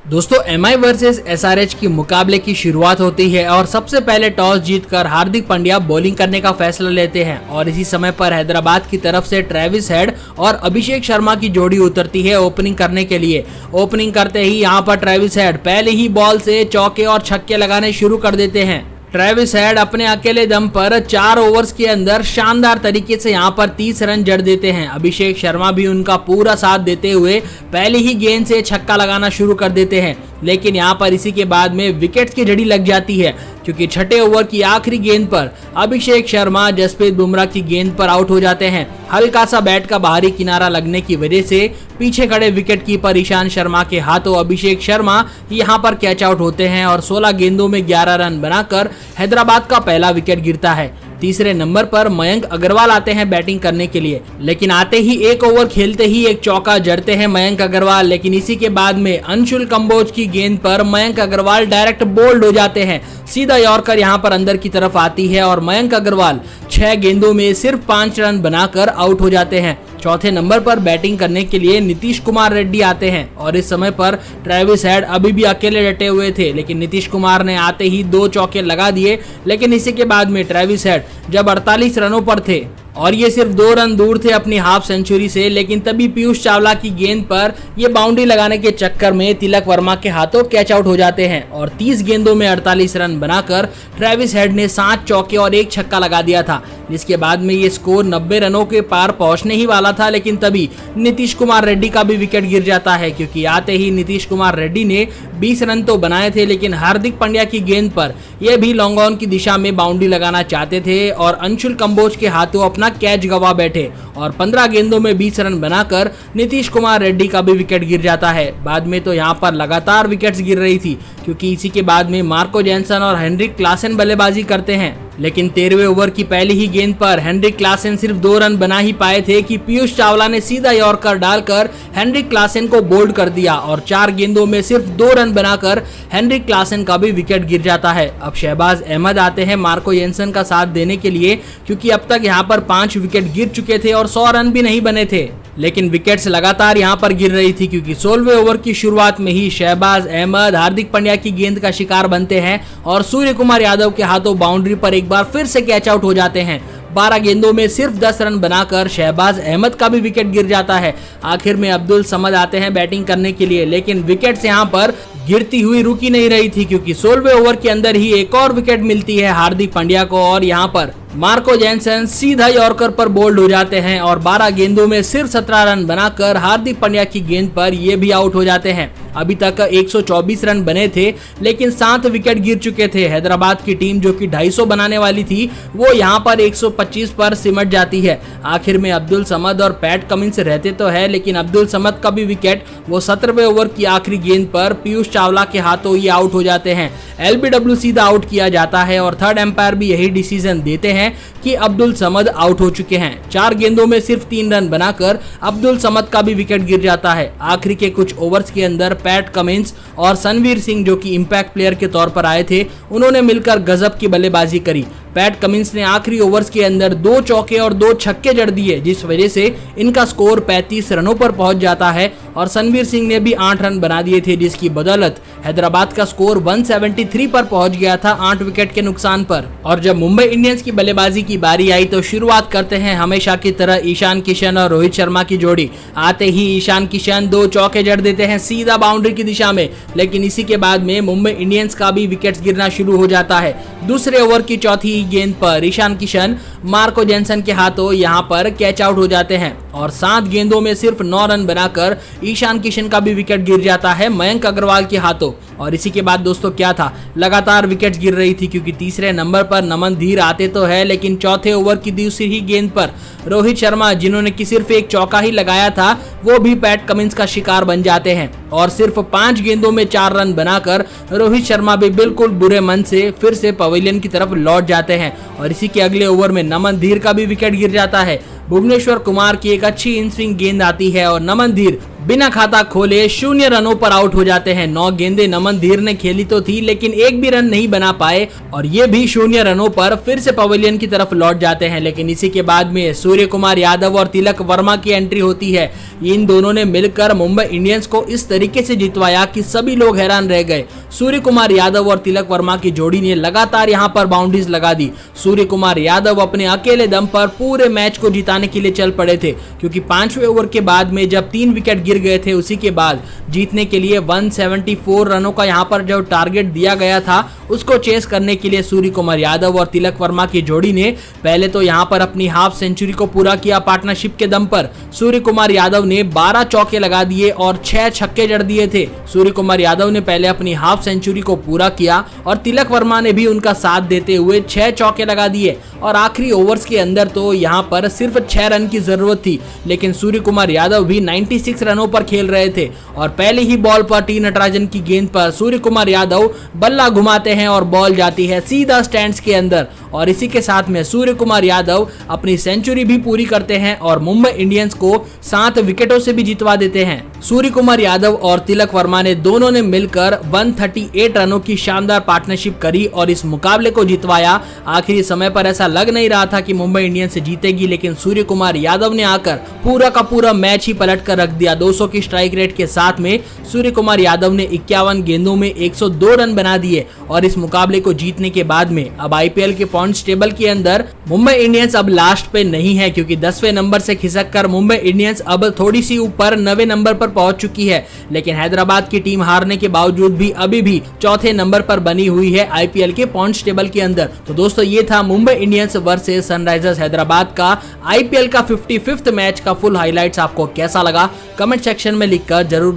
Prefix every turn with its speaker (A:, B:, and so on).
A: दोस्तों MI versus SRH की मुकाबले की शुरुआत होती है और सबसे पहले टॉस जीतकर हार्दिक पांड्या बॉलिंग करने का फैसला लेते हैं और इसी समय पर हैदराबाद की तरफ से ट्रेविस हेड और अभिषेक शर्मा की जोड़ी उतरती है ओपनिंग करने के लिए। ओपनिंग करते ही यहां पर ट्रेविस हेड पहले ही बॉल से चौके और छक्के लगाने शुरू कर देते हैं। ट्रेविस हेड अपने अकेले दम पर 4 ओवर्स के अंदर शानदार तरीके से यहां पर 30 रन जड़ देते हैं। अभिषेक शर्मा भी उनका पूरा साथ देते हुए पहले ही गेंद से छक्का लगाना शुरू कर देते हैं, लेकिन यहां पर इसी के बाद में विकेट्स की झड़ी लग जाती है क्योंकि छठे ओवर की आखिरी गेंद पर अभिषेक शर्मा जसप्रीत बुमराह की गेंद पर आउट हो जाते हैं। हल्का सा बैट का बाहरी किनारा लगने की वजह से पीछे खड़े विकेट कीपर ईशान शर्मा के हाथों अभिषेक शर्मा यहां पर कैच आउट होते हैं और 16 गेंदों में 11 रन बनाकर हैदराबाद का पहला विकेट गिरता है। तीसरे नंबर पर मयंक अग्रवाल आते हैं बैटिंग करने के लिए, लेकिन आते ही एक ओवर खेलते ही एक चौका जड़ते हैं मयंक अग्रवाल, लेकिन इसी के बाद में अंशुल कंबोज की गेंद पर मयंक अग्रवाल डायरेक्ट बोल्ड हो जाते हैं। सीधा यॉर्कर यहां पर अंदर की तरफ आती है और मयंक अग्रवाल 6 गेंदों में सिर्फ 5 रन बनाकर आउट हो जाते हैं। चौथे नंबर पर बैटिंग करने के लिए नीतीश कुमार रेड्डी आते हैं और इस समय पर ट्रेविस हेड अभी भी अकेले डटे हुए थे, लेकिन नीतीश कुमार ने आते ही 2 चौके लगा दिए। लेकिन इसी के बाद में ट्रेविस हेड जब 48 रनों पर थे और ये सिर्फ 2 रन दूर थे अपनी हाफ सेंचुरी से, लेकिन तभी पीयूष चावला की गेंद पर ये बाउंड्री लगाने के चक्कर में तिलक वर्मा के हाथों कैच आउट हो जाते हैं और 30 गेंदों में 48 रन बनाकर ट्रेविस हेड ने 7 चौके और 1 छक्का लगा दिया था, जिसके बाद में ये स्कोर 90 रनों के पार पहुंचने ही वाला था। लेकिन तभी नीतीश कुमार रेड्डी का भी विकेट गिर जाता है क्योंकि आते ही नीतीश कुमार रेड्डी ने 20 रन तो बनाए थे, लेकिन हार्दिक पांड्या की गेंद पर यह भी लॉन्ग ऑन की दिशा में बाउंड्री लगाना चाहते थे और अंशुल कंबोज के हाथों अपना कैच गवा बैठे और 15 गेंदों में 20 रन बनाकर नीतीश कुमार रेड्डी का भी विकेट गिर जाता है। बाद में तो यहां पर लगातार विकेट्स गिर रही थी क्योंकि इसी के बाद में मार्को जेनसन और हेनरिक क्लासन बल्लेबाजी करते हैं, लेकिन 13वें ओवर की पहली ही गेंद पर हेनरिक क्लासन सिर्फ 2 रन बना ही पाए थे कि पीयूष चावला ने सीधा यॉर्कर डालकर हेनरिक क्लासन को बोल्ड कर दिया और 4 गेंदों में सिर्फ 2 रन बनाकर हेनरिक क्लासन का भी विकेट गिर जाता है। अब शहबाज अहमद आते हैं मार्को जेनसन का साथ देने के लिए क्योंकि अब तक यहां पर 5 विकेट गिर चुके थे और 100 रन भी नहीं बने थे, लेकिन विकेट्स लगातार यहां पर गिर रही थी क्योंकि 16वें ओवर की शुरुआत में ही शहबाज अहमद हार्दिक पांड्या की गेंद का शिकार बनते हैं और सूर्य कुमार यादव के हाथों बाउंड्री पर एक बार फिर से कैच आउट हो जाते हैं। 12 गेंदों में सिर्फ 10 रन बनाकर शहबाज अहमद का भी विकेट गिर जाता है। आखिर में अब्दुल समद आते हैं बैटिंग करने के लिए, लेकिन विकेट्स यहां पर गिरती हुई रुकी नहीं रही थी क्योंकि 16वें ओवर के अंदर ही एक और विकेट मिलती है हार्दिक पांड्या को और यहां पर मार्को जेनसन सीधा यॉर्कर पर बोल्ड हो जाते हैं और 12 गेंदों में सिर्फ 17 रन बनाकर हार्दिक पांड्या की गेंद पर ये भी आउट हो जाते हैं। अभी तक 124 रन बने थे, लेकिन 7 विकेट गिर चुके थे। हैदराबाद की टीम जो कि 250 बनाने वाली थी वो यहां पर 125 पर सिमट जाती है। आखिर में अब्दुल समद और पैट कमिंस रहते तो है, लेकिन अब्दुल समद का भी विकेट वो 17वें ओवर की आखिरी गेंद पर पीयूष चावला के हाथों ये आउट हो जाते हैं। एलबीडब्ल्यू सीधा आउट किया जाता है और थर्ड एम्पायर भी यही डिसीजन देते हैं कि अब्दुल समद आउट हो चुके हैं। 4 गेंदों में सिर्फ 3 रन बनाकर अब्दुल समद का भी विकेट गिर जाता है। आखिरी के कुछ ओवर्स के अंदर पैट कमिंस और सनवीर सिंह जो कि इंपैक्ट प्लेयर के तौर पर आए थे, उन्होंने मिलकर गजब की बल्लेबाजी करी। पैट कमिंस ने आखिरी ओवर्स के अंदर 2 चौके और 2 छक्के जड़ दिए, जिस वजह से इनका स्कोर 35 रनों पर पहुंच जाता है और सनवीर सिंह ने भी 8 रन बना दिए थे, जिसकी बदौलत हैदराबाद का स्कोर 173 पर पहुंच गया था 8 विकेट के नुकसान पर। और जब मुंबई इंडियंस की बल्लेबाजी की बारी आई तो शुरुआत करते हैं हमेशा की तरह ईशान किशन और रोहित शर्मा की जोड़ी। आते ही ईशान किशन 2 चौके जड़ देते हैं सीधा बाउंड्री की दिशा में, लेकिन इसी के बाद में मुंबई इंडियंस का भी विकेट गिरना शुरू हो जाता है। दूसरे ओवर की चौथी गेंद पर ईशान किशन मार्को जेनसन के हाथों यहां पर कैच आउट हो जाते हैं और 7 गेंदों में सिर्फ 9 रन बनाकर ईशान किशन का भी विकेट गिर जाता है मयंक अग्रवाल के हाथों। और इसी के बाद दोस्तों क्या था, लगातार विकेट्स गिर रही थी क्योंकि तीसरे नंबर पर नमन धीर आते तो है, लेकिन चौथे ओवर की दूसरी ही गेंद पर रोहित शर्मा जिन्होंने कि सिर्फ एक चौका ही लगाया था, वो भी पैट कमिंस का शिकार बन जाते हैं और सिर्फ 5 गेंदों में 4 रन बनाकर रोहित शर्मा भी बिल्कुल बुरे मन से फिर से पवेलियन की तरफ लौट जाते हैं और इसी के अगले ओवर में नमन धीर का भी विकेट गिर जाता है। भुवनेश्वर कुमार की एक अच्छी इन स्विंग गेंद आती है और नमन धीर बिना खाता खोले 0 रनों पर आउट हो जाते हैं। 9 गेंदें नमन धीर ने खेली तो थी, लेकिन एक भी रन नहीं बना पाए और ये भी 0 रनों पर फिर से पवेलियन की तरफ लौट जाते हैं। लेकिन इसी के बाद में सूर्य कुमार यादव और तिलक वर्मा की एंट्री होती है। इन दोनों ने मिलकर मुंबई इंडियंस को इस तरीके से जितवाया कि सभी लोग हैरान रह गए। सूर्य कुमार यादव और तिलक वर्मा की जोड़ी ने लगातार यहां पर बाउंड्रीज लगा दी। सूर्य कुमार यादव अपने अकेले दम पर पूरे मैच को जिताने के लिए चल पड़े थे, क्योंकि 5वें ओवर के बाद में जब 3 विकेट गिर गए थे, उसी के बाद जीतने के लिए 174 रनों का यहां पर जो टारगेट दिया गया था, उसको चेस करने के लिए सूर्य कुमार यादव और तिलक वर्मा की जोड़ी ने पहले तो यहां पर अपनी हाफ सेंचुरी को पूरा किया पार्टनरशिप के दम पर। सूर्य कुमार यादव ने 12 चौके लगा दिए और 6 छक्के जड़ दिए थे। सूर्य कुमार यादव ने पहले अपनी हाफ सेंचुरी को पूरा किया और तिलक वर्मा ने भी उनका साथ देते हुए 6 चौके लगा दिए और आखिरी ओवर्स के अंदर तो यहां पर सिर्फ 6 रन की जरूरत थी, लेकिन सूर्य कुमार यादव भी 96 रनों पर खेल रहे थे और पहले ही बॉल पर टी नटराजन की गेंद पर सूर्य कुमार यादव बल्ला घुमाते हैं और बॉल जाती है सीधा स्टैंड्स के अंदर और इसी के साथ में सूर्य कुमार यादव अपनी सेंचुरी भी पूरी करते हैं और मुंबई इंडियंस को 7 विकेटों से भी जितवा देते हैं। सूर्य कुमार यादव और तिलक वर्मा ने दोनों ने मिलकर 138 रनों की शानदार पार्टनरशिप करी और इस मुकाबले को जितवाया। आखिरी समय पर ऐसा लग नहीं रहा था कि मुंबई इंडियंस जीतेगी, लेकिन सूर्य कुमार यादव ने आकर पूरा का पूरा मैच ही पलट कर रख दिया। 200 की स्ट्राइक रेट के साथ में सूर्य कुमार यादव ने 51 गेंदों में 102 रन बना दिए और इस मुकाबले को जीतने के बाद में अब आईपीएल के पॉइंट्स टेबल के अंदर मुंबई इंडियंस अब लास्ट पे नहीं है, क्योंकि 10वें नंबर से खिसक कर मुंबई इंडियंस अब थोड़ी सी ऊपर 9वें नंबर पर पहुंच चुकी है। लेकिन हैदराबाद की टीम हारने के बावजूद भी अभी भी 4थे नंबर पर बनी हुई है आईपीएल के पॉइंट्स टेबल के अंदर। तो दोस्तों, ये था Mumbai Indians versus Sunrisers Hyderabad का आईपीएल का 55th मैच का फुल हाइलाइट्स। आपको कैसा लगा कमेंट सेक्शन में लिखकर जरूर